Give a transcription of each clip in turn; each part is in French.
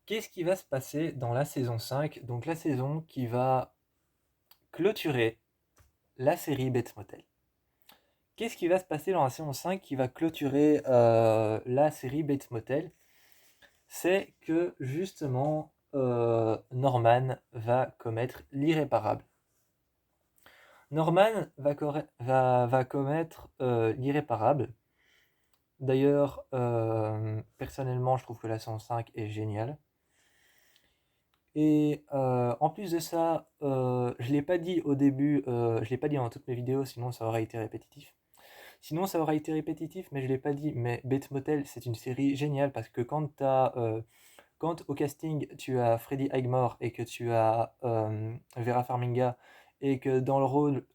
Qu'est-ce qui va se passer dans la saison 5? Donc la saison qui va clôturer la série Bates Motel. Qu'est-ce qui va se passer dans la saison 5 qui va clôturer la série Bates Motel? C'est que justement Norman va commettre l'irréparable. Norman va commettre l'irréparable. D'ailleurs, personnellement, je trouve que la saison 5 est géniale. Et en plus de ça, je l'ai pas dit au début, je l'ai pas dit dans toutes mes vidéos, sinon ça aurait été répétitif. Mais je l'ai pas dit. Mais Bates Motel, c'est une série géniale parce que quand au casting tu as Freddie Highmore et que tu as Vera Farmiga et que dans le rôle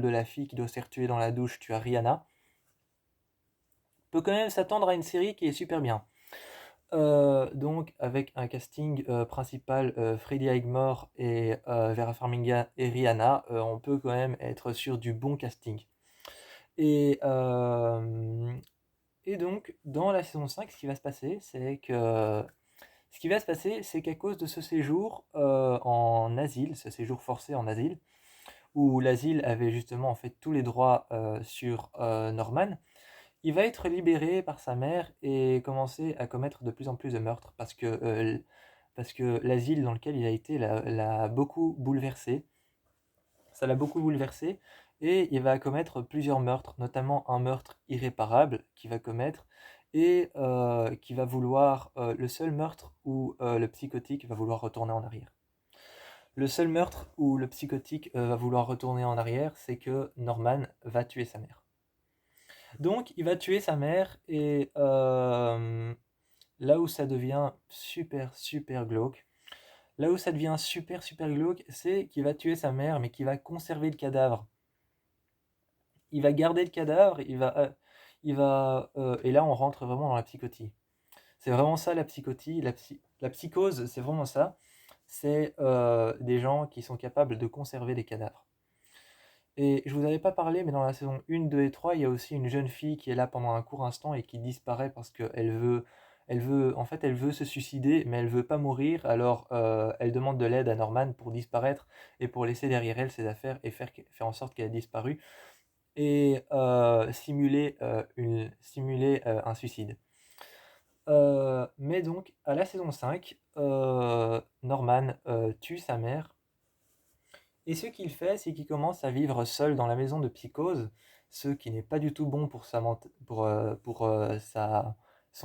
de la fille qui doit se faire tuer dans la douche, tu as Rihanna, peut quand même s'attendre à une série qui est super bien. Donc avec un casting principal, Freddie Highmore et Vera Farmiga et Rihanna, on peut quand même être sur du bon casting. Et, euh, et donc dans la saison 5, ce qui va se passer, c'est qu'à cause de ce séjour en asile, ce séjour forcé en asile, où l'asile avait justement en fait tous les droits sur Norman, il va être libéré par sa mère et commencer à commettre de plus en plus de meurtres parce que l'asile dans lequel il a été l'a beaucoup bouleversé. Ça l'a beaucoup bouleversé et il va commettre plusieurs meurtres, notamment un meurtre irréparable qu'il va commettre et qui va vouloir le seul meurtre où le psychotique va vouloir retourner en arrière. Le seul meurtre où le psychotique va vouloir retourner en arrière, c'est que Norman va tuer sa mère. Donc, il va tuer sa mère et là où ça devient super super glauque, c'est qu'il va tuer sa mère, mais qu'il va conserver le cadavre. Il va garder le cadavre, et là on rentre vraiment dans la psychotie. C'est vraiment ça la psychotie, la psychose, c'est vraiment ça. C'est des gens qui sont capables de conserver des cadavres. Et je vous avais pas parlé, mais dans la saison 1, 2 et 3, il y a aussi une jeune fille qui est là pendant un court instant et qui disparaît parce qu'elle veut se suicider, mais elle veut pas mourir, alors elle demande de l'aide à Norman pour disparaître et pour laisser derrière elle ses affaires et faire en sorte qu'elle ait disparu et simuler un suicide. Mais donc, à la saison 5, Norman tue sa mère et ce qu'il fait, c'est qu'il commence à vivre seul dans la maison de psychose, ce qui n'est pas du tout bon pour son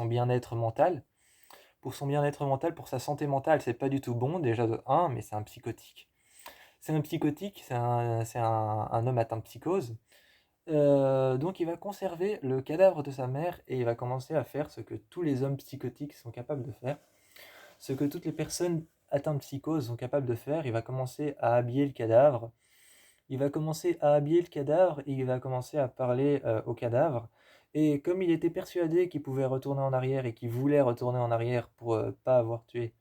bien-être mental. Pour son bien-être mental, pour sa santé mentale, c'est pas du tout bon, déjà de un, mais c'est un psychotique. C'est un homme atteint de psychose. Donc il va conserver le cadavre de sa mère et il va commencer à faire ce que tous les hommes psychotiques sont capables de faire, ce que toutes les personnes atteintes de psychose sont capables de faire. Il va commencer à habiller le cadavre, et il va commencer à parler au cadavre. Et comme il était persuadé qu'il pouvait retourner en arrière et qu'il voulait retourner en arrière pour ne pas avoir tué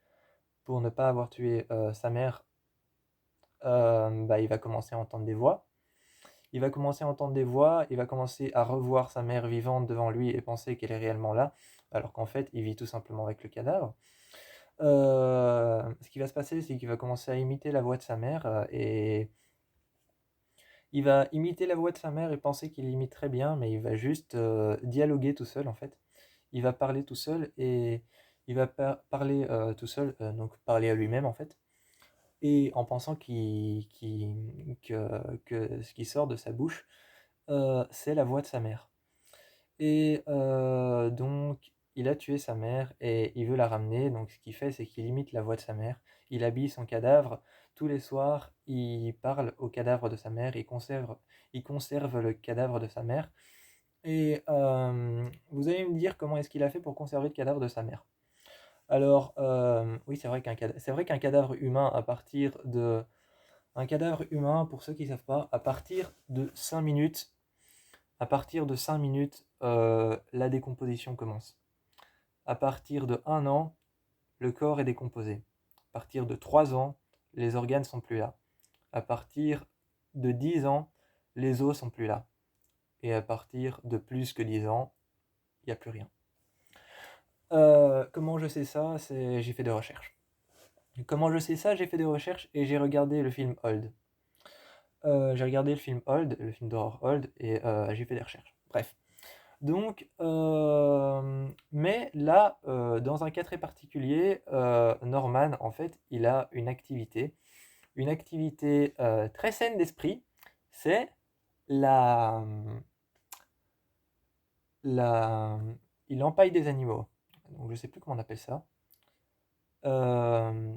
sa mère, il va commencer à entendre des voix. Il va commencer à revoir sa mère vivante devant lui et penser qu'elle est réellement là, alors qu'en fait, il vit tout simplement avec le cadavre. Ce qui va se passer, c'est qu'il va commencer à imiter la voix de sa mère et il va imiter la voix de sa mère et penser qu'il l'imite très bien, mais il va juste dialoguer tout seul en fait. Il va parler tout seul et il va parler tout seul, donc parler à lui-même en fait, et en pensant que ce qui sort de sa bouche, c'est la voix de sa mère. Et donc, il a tué sa mère et il veut la ramener. Donc, ce qu'il fait, c'est qu'il imite la voix de sa mère. Il habille son cadavre. Tous les soirs, il parle au cadavre de sa mère. Il conserve le cadavre de sa mère. Et vous allez me dire comment est-ce qu'il a fait pour conserver le cadavre de sa mère. Alors, oui, c'est vrai qu'un cadavre humain, pour ceux qui ne savent pas, à partir de 5 minutes, la décomposition commence. À partir de 1 an, le corps est décomposé. À partir de 3 ans, les organes sont plus là. À partir de 10 ans, les os sont plus là. Et à partir de plus que 10 ans, il n'y a plus rien. Comment je sais ça? J'ai fait des recherches. Comment je sais ça? J'ai fait des recherches et j'ai regardé le film Old. J'ai regardé le film Old, le film d'horreur Old, et j'ai fait des recherches. Bref. Donc, mais là, dans un cas très particulier, Norman, en fait, il a une activité très saine d'esprit, c'est la, la, il empaille des animaux. Donc, je sais plus comment on appelle ça. Euh,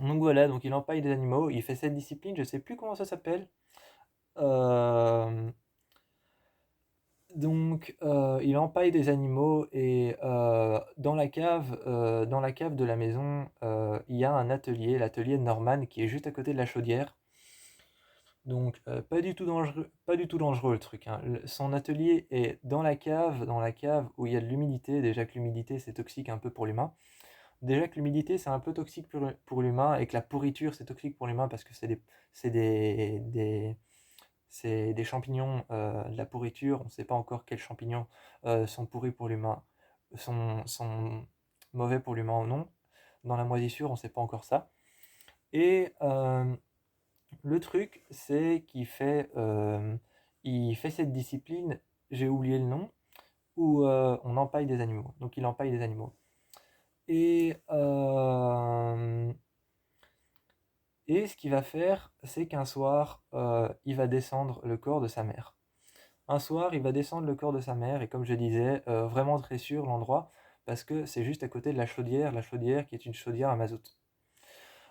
donc voilà, donc il empaille des animaux, il fait cette discipline, je sais plus comment ça s'appelle. Euh, Donc, il empaille des animaux et dans la cave de la maison, il y a un atelier, l'atelier de Norman, qui est juste à côté de la chaudière. Donc, pas du tout dangereux le truc, hein. Son atelier est dans la cave où il y a de l'humidité. Déjà que l'humidité c'est toxique un peu pour l'humain. Déjà que l'humidité c'est un peu toxique pour l'humain et que la pourriture c'est toxique pour l'humain parce que c'est c'est des champignons, de la pourriture. On ne sait pas encore quels champignons sont pourris pour l'humain, sont mauvais pour l'humain ou non. Dans la moisissure, on ne sait pas encore ça. Et le truc, c'est il fait cette discipline, j'ai oublié le nom, où on empaille des animaux. Donc il empaille des animaux. Et, euh, et ce qu'il va faire, c'est qu'un soir, il va descendre le corps de sa mère. Un soir, il va descendre le corps de sa mère, et comme je disais, vraiment très sûr l'endroit, parce que c'est juste à côté de la chaudière qui est une chaudière à mazout.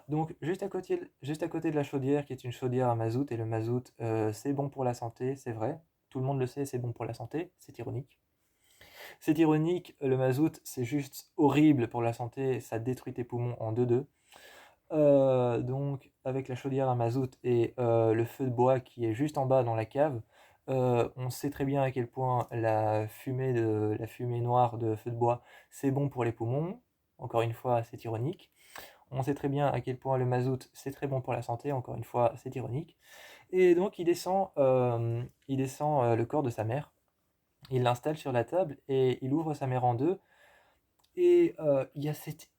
Donc, juste à côté de la chaudière qui est une chaudière à mazout, et le mazout, c'est bon pour la santé, c'est vrai. Tout le monde le sait, c'est bon pour la santé, c'est ironique. C'est ironique, le mazout, c'est juste horrible pour la santé, ça détruit tes poumons en deux. Donc, avec la chaudière à mazout et le feu de bois qui est juste en bas dans la cave, on sait très bien à quel point la fumée noire de feu de bois, c'est bon pour les poumons. Encore une fois, c'est ironique. On sait très bien à quel point le mazout, c'est très bon pour la santé. Encore une fois, c'est ironique. Et donc, il descend le corps de sa mère. Il l'installe sur la table et il ouvre sa mère en deux. Et il y a cette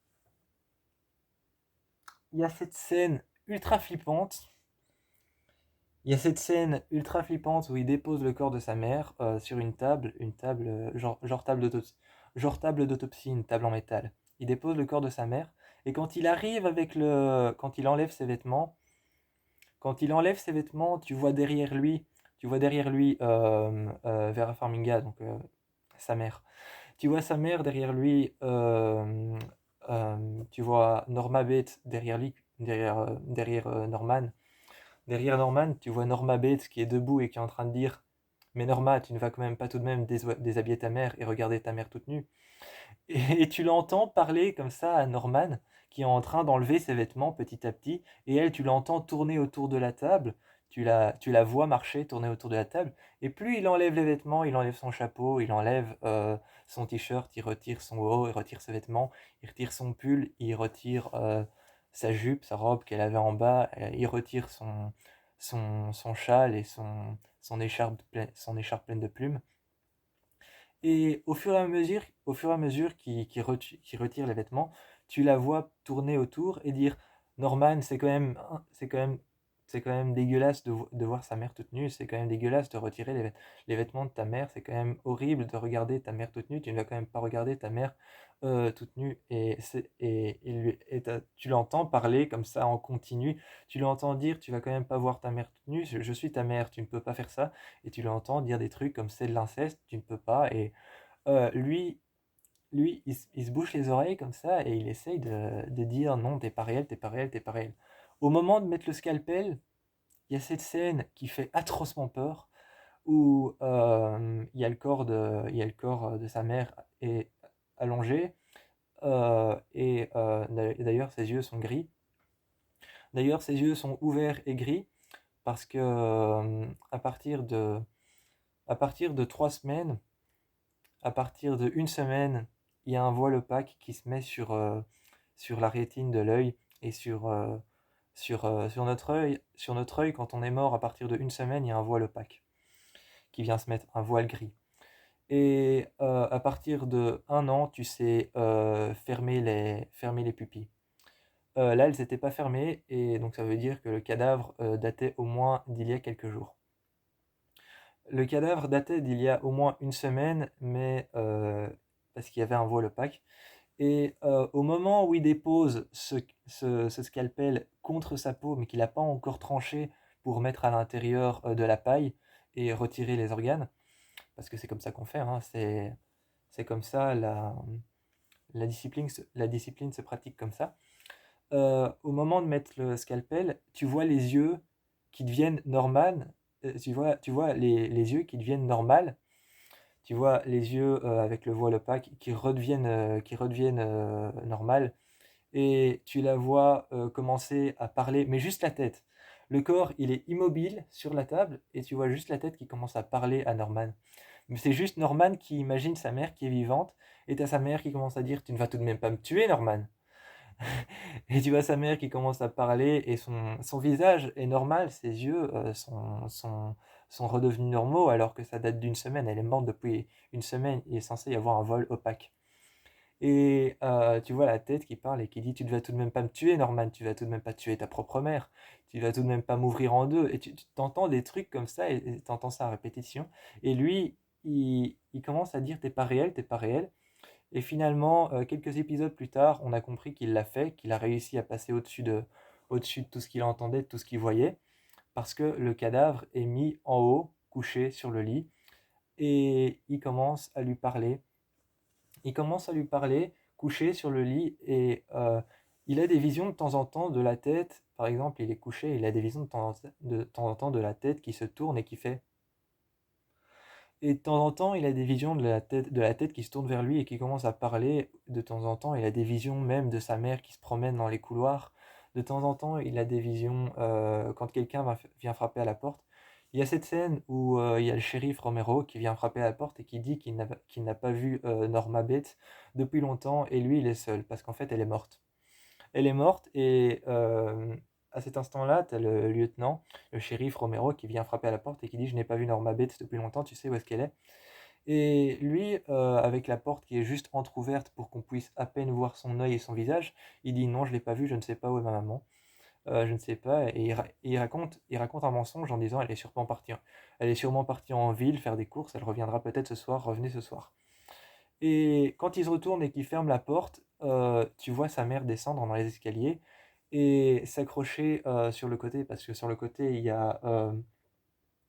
scène ultra flippante. Il y a cette scène ultra flippante où il dépose le corps de sa mère sur une table genre table d'autopsie, une table en métal. Il dépose le corps de sa mère et quand il enlève ses vêtements, tu vois derrière lui Vera Farmiga, donc sa mère. Tu vois sa mère derrière lui, tu vois Norma Bates derrière lui, derrière Norman. Derrière Norman, tu vois Norma Bates qui est debout et qui est en train de dire: Mais Norma, tu ne vas quand même pas tout de même déshabiller ta mère et regarder ta mère toute nue. Et tu l'entends parler comme ça à Norman, qui est en train d'enlever ses vêtements petit à petit, et elle, tu l'entends tourner autour de la table, tu la vois marcher, tourner autour de la table, et plus il enlève les vêtements, il enlève son chapeau, il enlève son t-shirt, il retire son haut, il retire ses vêtements, il retire son pull, il retire sa jupe, sa robe qu'elle avait en bas, il retire son châle et son écharpe pleine de plumes. Et au fur et à mesure qu'il retire les vêtements, tu la vois tourner autour et dire: Norman, c'est quand même dégueulasse de voir sa mère toute nue, c'est quand même dégueulasse de retirer les vêtements de ta mère, c'est quand même horrible de regarder ta mère toute nue, tu ne vas quand même pas regarder ta mère toute nue. Tu l'entends parler comme ça en continu, tu l'entends dire: Tu vas quand même pas voir ta mère toute nue, je suis ta mère, tu ne peux pas faire ça. Et tu l'entends dire des trucs comme: C'est de l'inceste, tu ne peux pas. Et euh, lui, il se bouche les oreilles comme ça et il essaye de dire: Non, t'es pas réel, t'es pas réel, t'es pas réel. Au moment de mettre le scalpel, il y a cette scène qui fait atrocement peur où il y a le corps de sa mère est allongé d'ailleurs ses yeux sont gris. D'ailleurs ses yeux sont ouverts et gris parce que à partir de 3 semaines, à partir de une semaine, il y a un voile opaque qui se met sur la rétine de l'œil et sur notre œil, quand on est mort, à partir de une semaine, il y a un voile opaque qui vient se mettre, un voile gris. Et à partir de 1 an, tu sais fermer les pupilles. Là, elles n'étaient pas fermées et donc ça veut dire que le cadavre datait au moins d'il y a quelques jours. Le cadavre datait d'il y a au moins une semaine, mais parce qu'il y avait un voile opaque. Et au moment où il dépose ce scalpel contre sa peau, mais qu'il n'a pas encore tranché pour mettre à l'intérieur de la paille et retirer les organes, parce que c'est comme ça qu'on fait, hein, c'est comme ça, la discipline se pratique comme ça. Au moment de mettre le scalpel, tu vois les yeux qui deviennent normales, tu vois les yeux qui deviennent normales, tu vois les yeux avec le voile opaque qui redeviennent normales, et tu la vois commencer à parler, mais juste la tête. Le corps, il est immobile sur la table, et tu vois juste la tête qui commence à parler à Norman. Mais c'est juste Norman qui imagine sa mère qui est vivante, et t'as sa mère qui commence à dire: Tu ne vas tout de même pas me tuer, Norman. Et tu vois sa mère qui commence à parler, et son visage est normal, ses yeux sont redevenus normaux, alors que ça date d'une semaine. Elle est morte depuis une semaine, il est censé y avoir un vol opaque. Et tu vois la tête qui parle et qui dit: Tu ne vas tout de même pas me tuer, Norman, tu vas tout de même pas tuer ta propre mère, tu vas tout de même pas m'ouvrir en deux. Et tu t'entends des trucs comme ça, et t'entends ça à répétition. Et lui, il commence à dire: T'es pas réel, t'es pas réel. Et finalement, quelques épisodes plus tard, on a compris qu'il l'a fait, qu'il a réussi à passer au-dessus de tout ce qu'il entendait, de tout ce qu'il voyait, parce que le cadavre est mis en haut, couché sur le lit, et il commence à lui parler. Il commence à lui parler, couché sur le lit, et il a des visions de temps en temps de la tête. Par exemple, il est couché, il a des visions de temps en temps de la tête qui se tourne et qui fait. Et de temps en temps, il a des visions de la tête qui se tourne vers lui et qui commence à parler. De temps en temps, il a des visions même de sa mère qui se promène dans les couloirs. De temps en temps, il a des visions quand quelqu'un vient frapper à la porte. Il y a cette scène où il y a le shérif Romero qui vient frapper à la porte et qui dit qu'il n'a pas vu Norma Bates depuis longtemps, et lui, il est seul parce qu'en fait, elle est morte. Elle est morte, et à cet instant-là, tu as le lieutenant, le shérif Romero, qui vient frapper à la porte et qui dit: Je n'ai pas vu Norma Bates depuis longtemps, tu sais où est-ce qu'elle est? Et lui, avec la porte qui est juste entr'ouverte pour qu'on puisse à peine voir son œil et son visage, il dit: Non, je l'ai pas vue, je ne sais pas où est ma maman. Je ne sais pas. Et il raconte un mensonge en disant: Elle est sûrement partie en ville faire des courses, elle reviendra peut-être ce soir, revenez ce soir. Et quand il se retourne et qu'il ferme la porte, tu vois sa mère descendre dans les escaliers et s'accrocher sur le côté, parce que sur le côté, il y a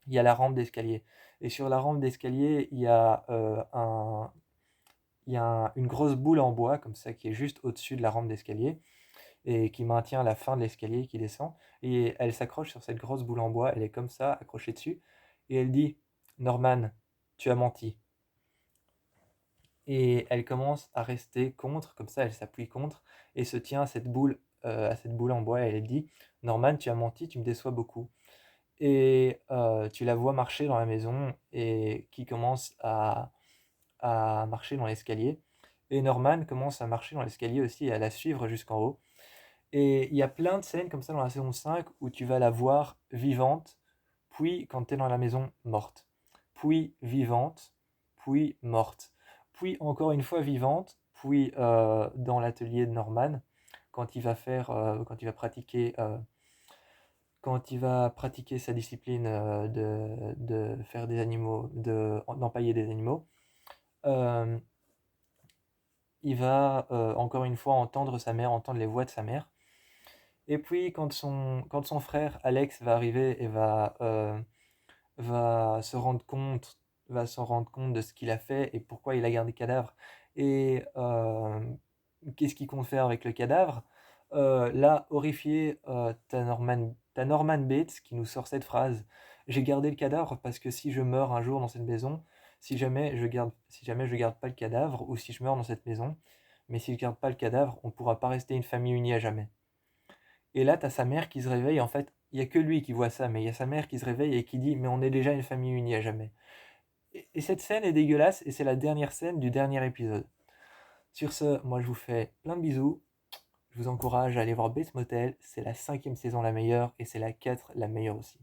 la rampe d'escalier. Et sur la rampe d'escalier, il y a une grosse boule en bois, comme ça, qui est juste au-dessus de la rampe d'escalier et qui maintient la fin de l'escalier qui descend. Et elle s'accroche sur cette grosse boule en bois, elle est comme ça, accrochée dessus, et elle dit: Norman, tu as menti. Et elle commence à rester contre, comme ça, elle s'appuie contre et se tient à cette boule en bois, et elle dit: Norman, tu as menti, tu me déçois beaucoup. Et tu la vois marcher dans la maison et qui commence à marcher dans l'escalier. Et Norman commence à marcher dans l'escalier aussi et à la suivre jusqu'en haut. Et il y a plein de scènes comme ça dans la saison 5 où tu vas la voir vivante, puis quand tu es dans la maison, morte. Puis vivante, puis morte. Puis encore une fois vivante, puis dans l'atelier de Norman, quand il va pratiquer sa discipline de faire des animaux, d'empailler des animaux. Euh, il va encore une fois entendre sa mère, entendre les voix de sa mère. Et puis quand son frère Alex va arriver et va se rendre compte, de ce qu'il a fait et pourquoi il a gardé le cadavre, et qu'est-ce qu'il compte faire avec le cadavre, là, horrifié, t'as Norman Bates qui nous sort cette phrase: J'ai gardé le cadavre parce que si je meurs un jour dans cette maison, si jamais je garde pas le cadavre, ou si je meurs dans cette maison, mais si je garde pas le cadavre, on pourra pas rester une famille unie à jamais. Et là, tu as sa mère qui se réveille. En fait, il n'y a que lui qui voit ça, mais il y a sa mère qui se réveille et qui dit: Mais on est déjà une famille unie à jamais. Et cette scène est dégueulasse, et c'est la dernière scène du dernier épisode. Sur ce, moi je vous fais plein de bisous. Je vous encourage à aller voir Bates Motel. C'est la 5e saison la meilleure, et c'est la 4 la meilleure aussi.